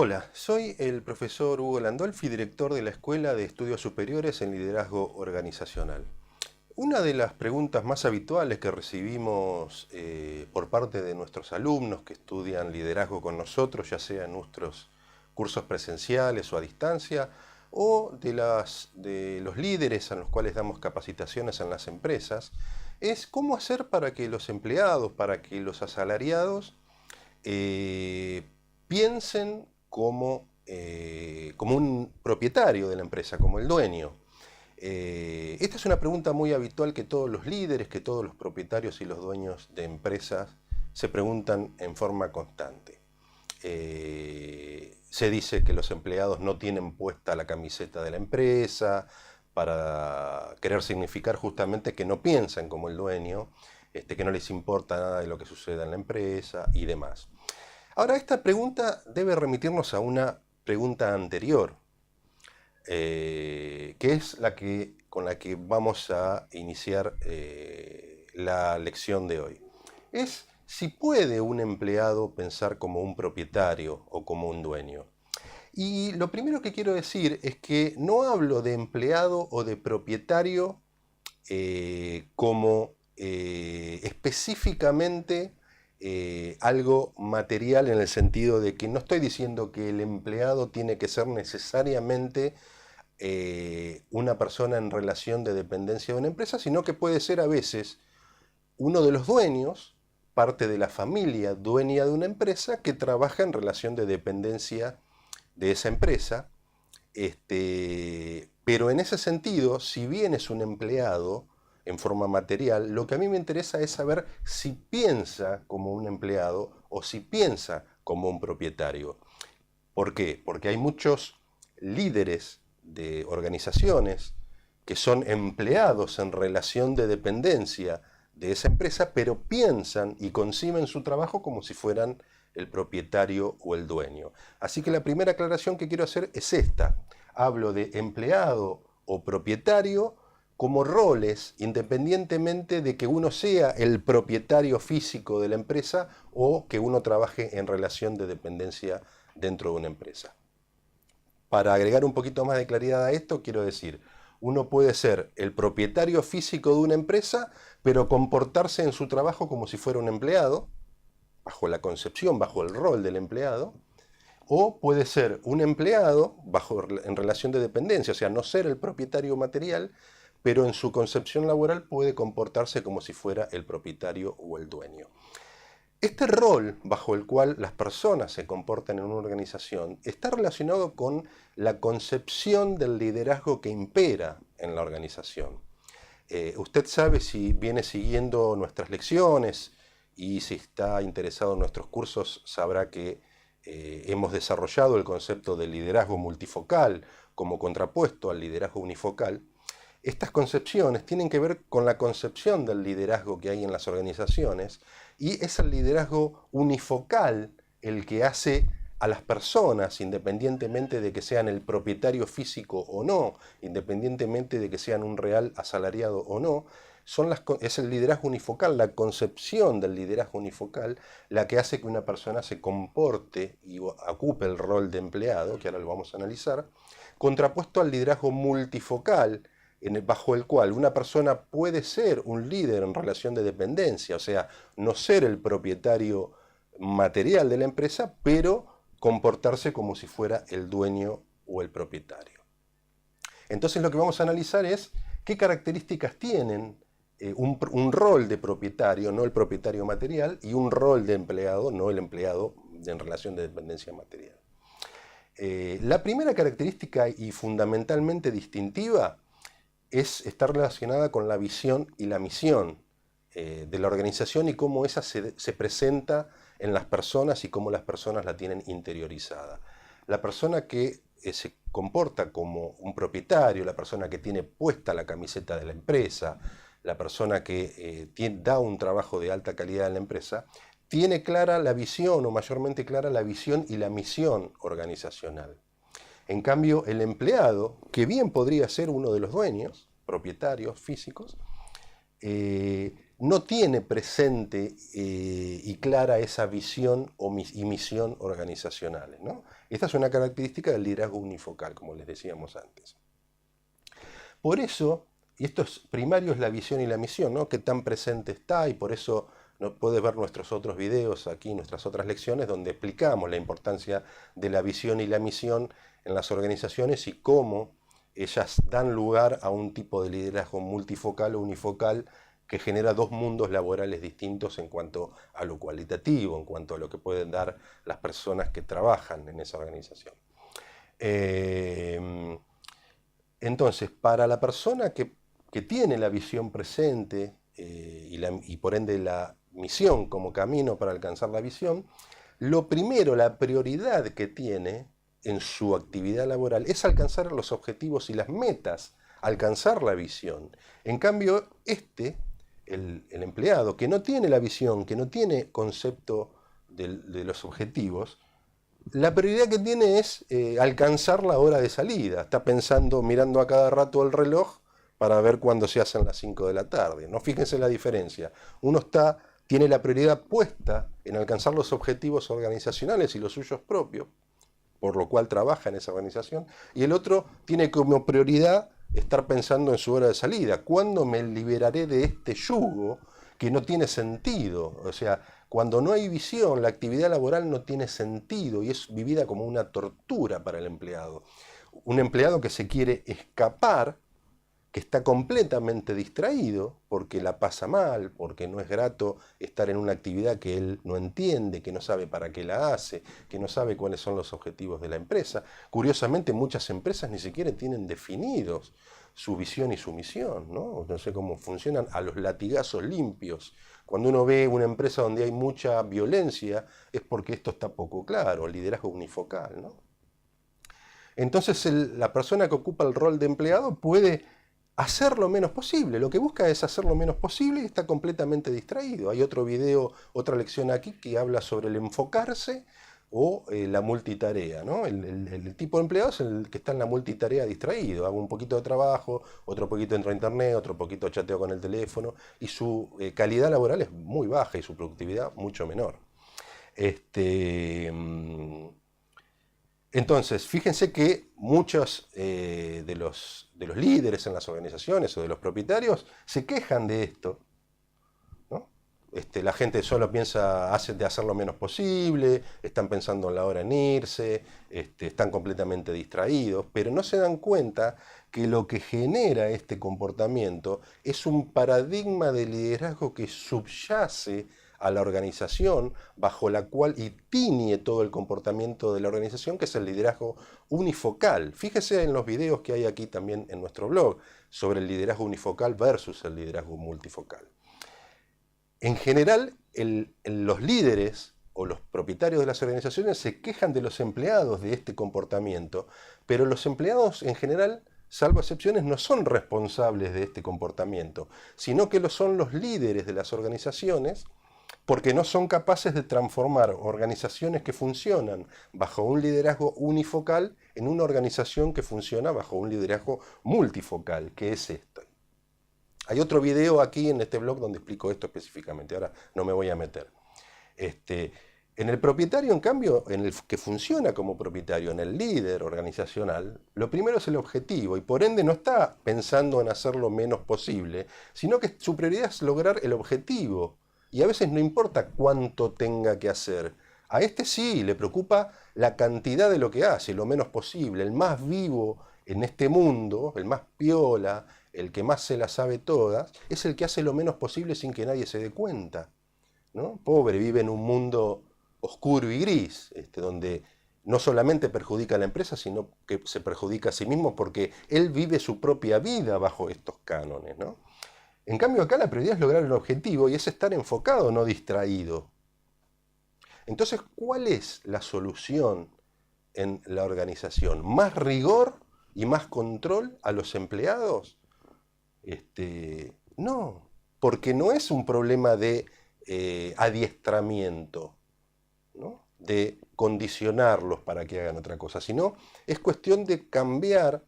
Hola, soy el profesor Hugo Landolfi, director de la Escuela de Estudios Superiores en Liderazgo Organizacional. Una de las preguntas más habituales que recibimos por parte de nuestros alumnos que estudian liderazgo con nosotros, ya sea en nuestros cursos presenciales o a distancia, o de los líderes a los cuales damos capacitaciones en las empresas, es cómo hacer para que los empleados, para que los asalariados piensen como un propietario de la empresa, como el dueño. Esta es una pregunta muy habitual que todos los líderes, que todos los propietarios y los dueños de empresas se preguntan en forma constante. Se dice que los empleados no tienen puesta la camiseta de la empresa para querer significar justamente que no piensan como el dueño, que no les importa nada de lo que suceda en la empresa y demás. Ahora, esta pregunta debe remitirnos a una pregunta anterior, que es con la que vamos a iniciar la lección de hoy. Es si puede un empleado pensar como un propietario o como un dueño. Y lo primero que quiero decir es que no hablo de empleado o de propietario como específicamente algo material, en el sentido de que no estoy diciendo que el empleado tiene que ser necesariamente una persona en relación de dependencia de una empresa, sino que puede ser a veces uno de los dueños, parte de la familia dueña de una empresa que trabaja en relación de dependencia de esa empresa. Pero en ese sentido, si bien es un empleado en forma material, lo que a mí me interesa es saber si piensa como un empleado o si piensa como un propietario. ¿Por qué? Porque hay muchos líderes de organizaciones que son empleados en relación de dependencia de esa empresa, pero piensan y conciben su trabajo como si fueran el propietario o el dueño. Así que la primera aclaración que quiero hacer es esta. Hablo de empleado o propietario como roles, independientemente de que uno sea el propietario físico de la empresa o que uno trabaje en relación de dependencia dentro de una empresa. Para agregar un poquito más de claridad a esto, quiero decir, uno puede ser el propietario físico de una empresa, pero comportarse en su trabajo como si fuera un empleado, bajo la concepción, bajo el rol del empleado, o puede ser un empleado en relación de dependencia, o sea, no ser el propietario material, pero en su concepción laboral puede comportarse como si fuera el propietario o el dueño. Este rol bajo el cual las personas se comportan en una organización está relacionado con la concepción del liderazgo que impera en la organización. Usted sabe, si viene siguiendo nuestras lecciones y si está interesado en nuestros cursos, sabrá que hemos desarrollado el concepto de liderazgo multifocal como contrapuesto al liderazgo unifocal. Estas concepciones tienen que ver con la concepción del liderazgo que hay en las organizaciones, y es el liderazgo unifocal el que hace a las personas, independientemente de que sean el propietario físico o no, independientemente de que sean un real asalariado o no, es el liderazgo unifocal, la concepción del liderazgo unifocal, la que hace que una persona se comporte y ocupe el rol de empleado, que ahora lo vamos a analizar, contrapuesto al liderazgo multifocal, bajo el cual una persona puede ser un líder en relación de dependencia, o sea, no ser el propietario material de la empresa, pero comportarse como si fuera el dueño o el propietario. Entonces lo que vamos a analizar es qué características tienen un rol de propietario, no el propietario material, y un rol de empleado, no el empleado en relación de dependencia material. La primera característica y fundamentalmente distintiva está relacionada con la visión y la misión de la organización y cómo esa se presenta en las personas y cómo las personas la tienen interiorizada. La persona que se comporta como un propietario, la persona que tiene puesta la camiseta de la empresa, la persona que da un trabajo de alta calidad en la empresa, tiene clara la visión, o mayormente clara la visión y la misión organizacional. En cambio, el empleado, que bien podría ser uno de los dueños, propietarios físicos, no tiene presente y clara esa visión y misión organizacionales, ¿no? Esta es una característica del liderazgo unifocal, como les decíamos antes. Por eso, y esto es primario, es la visión y la misión, ¿no? Que tan presente está, y por eso no puedes ver nuestros otros videos aquí, nuestras otras lecciones, donde explicamos la importancia de la visión y la misión en las organizaciones y cómo ellas dan lugar a un tipo de liderazgo multifocal o unifocal que genera dos mundos laborales distintos en cuanto a lo cualitativo, en cuanto a lo que pueden dar las personas que trabajan en esa organización. Entonces, para la persona que tiene la visión presente y por ende la misión como camino para alcanzar la visión, lo primero, la prioridad que tiene en su actividad laboral es alcanzar los objetivos y las metas, alcanzar la visión. En cambio, el empleado que no tiene la visión, que no tiene concepto de los objetivos, la prioridad que tiene es alcanzar la hora de salida. Está pensando, mirando a cada rato el reloj para ver cuándo se hacen las 5 de la tarde. No, fíjense la diferencia. Uno tiene la prioridad puesta en alcanzar los objetivos organizacionales y los suyos propios, por lo cual trabaja en esa organización, y el otro tiene como prioridad estar pensando en su hora de salida. ¿Cuándo me liberaré de este yugo que no tiene sentido? O sea, cuando no hay visión, la actividad laboral no tiene sentido y es vivida como una tortura para el empleado. Un empleado que se quiere escapar, que está completamente distraído porque la pasa mal, porque no es grato estar en una actividad que él no entiende, que no sabe para qué la hace, que no sabe cuáles son los objetivos de la empresa. Curiosamente, muchas empresas ni siquiera tienen definidos su visión y su misión, ¿no? No sé cómo funcionan a los latigazos limpios. Cuando uno ve una empresa donde hay mucha violencia, es porque esto está poco claro, el liderazgo unifocal, ¿no? Entonces la persona que ocupa el rol de empleado puede hacer lo menos posible. Lo que busca es hacer lo menos posible y está completamente distraído. Hay otro video, otra lección aquí que habla sobre el enfocarse o la multitarea, ¿no? El tipo de empleado es el que está en la multitarea distraído. Hago un poquito de trabajo, otro poquito entro a internet, otro poquito chateo con el teléfono y su calidad laboral es muy baja y su productividad mucho menor. Entonces, fíjense que muchos de los líderes en las organizaciones o de los propietarios se quejan de esto, ¿no? La gente solo piensa de hacer lo menos posible, están pensando en la hora en irse, están completamente distraídos, pero no se dan cuenta que lo que genera este comportamiento es un paradigma de liderazgo que subyace a la organización, bajo la cual y tiñe todo el comportamiento de la organización, que es el liderazgo unifocal. Fíjese en los videos que hay aquí también en nuestro blog sobre el liderazgo unifocal versus el liderazgo multifocal. En general, los líderes o los propietarios de las organizaciones se quejan de los empleados de este comportamiento, pero los empleados en general, salvo excepciones, no son responsables de este comportamiento, sino que lo son los líderes de las organizaciones, porque no son capaces de transformar organizaciones que funcionan bajo un liderazgo unifocal en una organización que funciona bajo un liderazgo multifocal, que es esto. Hay otro video aquí en este blog donde explico esto específicamente, ahora no me voy a meter. En el propietario, en cambio, en el que funciona como propietario, en el líder organizacional, lo primero es el objetivo y por ende no está pensando en hacer lo menos posible, sino que su prioridad es lograr el objetivo. Y a veces no importa cuánto tenga que hacer. A este sí, le preocupa la cantidad de lo que hace, lo menos posible. El más vivo en este mundo, el más piola, el que más se la sabe todas, es el que hace lo menos posible sin que nadie se dé cuenta, ¿no? Pobre, vive en un mundo oscuro y gris, donde no solamente perjudica a la empresa, sino que se perjudica a sí mismo porque él vive su propia vida bajo estos cánones, ¿no? En cambio acá la prioridad es lograr el objetivo y es estar enfocado, no distraído. Entonces, ¿cuál es la solución en la organización? ¿Más rigor y más control a los empleados? No, porque no es un problema de adiestramiento, ¿no? De condicionarlos para que hagan otra cosa, sino es cuestión de cambiar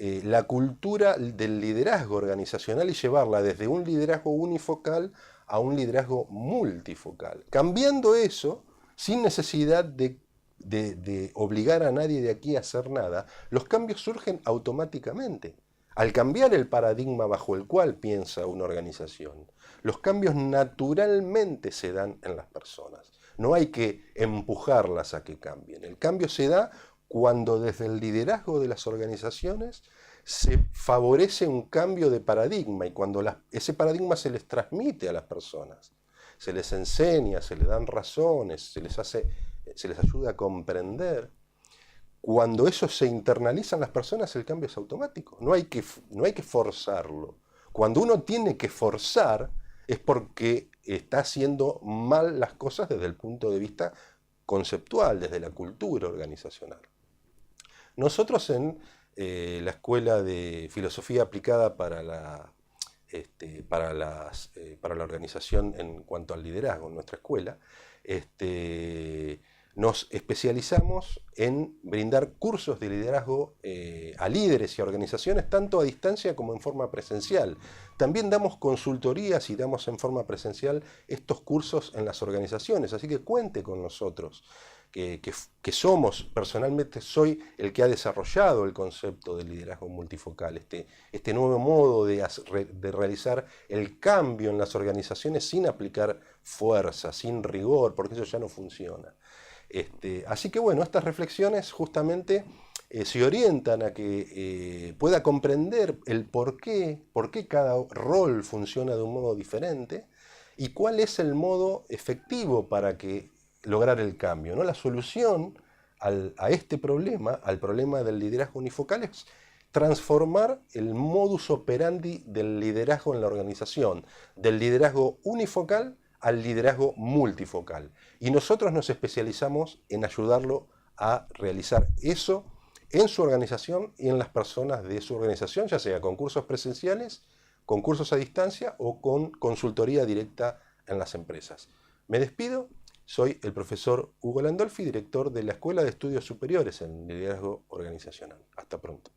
la cultura del liderazgo organizacional y llevarla desde un liderazgo unifocal a un liderazgo multifocal. Cambiando eso, sin necesidad de obligar a nadie de aquí a hacer nada, los cambios surgen automáticamente. Al cambiar el paradigma bajo el cual piensa una organización, los cambios naturalmente se dan en las personas. No hay que empujarlas a que cambien. El cambio se da cuando desde el liderazgo de las organizaciones se favorece un cambio de paradigma y cuando ese paradigma se les transmite a las personas, se les enseña, se les dan razones, se les ayuda a comprender. Cuando eso se internaliza en las personas, el cambio es automático. No hay que forzarlo. Cuando uno tiene que forzar es porque está haciendo mal las cosas desde el punto de vista conceptual, desde la cultura organizacional. Nosotros en la Escuela de Filosofía Aplicada para la organización en cuanto al liderazgo, en nuestra escuela, nos especializamos en brindar cursos de liderazgo a líderes y a organizaciones, tanto a distancia como en forma presencial. También damos consultorías y damos en forma presencial estos cursos en las organizaciones, así que cuente con nosotros. Que somos, personalmente soy el que ha desarrollado el concepto del liderazgo multifocal, este nuevo modo de realizar el cambio en las organizaciones sin aplicar fuerza, sin rigor, porque eso ya no funciona. Así que bueno, estas reflexiones justamente se orientan a que pueda comprender el por qué cada rol funciona de un modo diferente y cuál es el modo efectivo para lograr el cambio, ¿no? La solución a este problema, al problema del liderazgo unifocal, es transformar el modus operandi del liderazgo en la organización, del liderazgo unifocal al liderazgo multifocal. Y nosotros nos especializamos en ayudarlo a realizar eso en su organización y en las personas de su organización, ya sea con cursos presenciales, con cursos a distancia o con consultoría directa en las empresas. Me despido. Soy el profesor Hugo Landolfi, director de la Escuela de Estudios Superiores en Liderazgo Organizacional. Hasta pronto.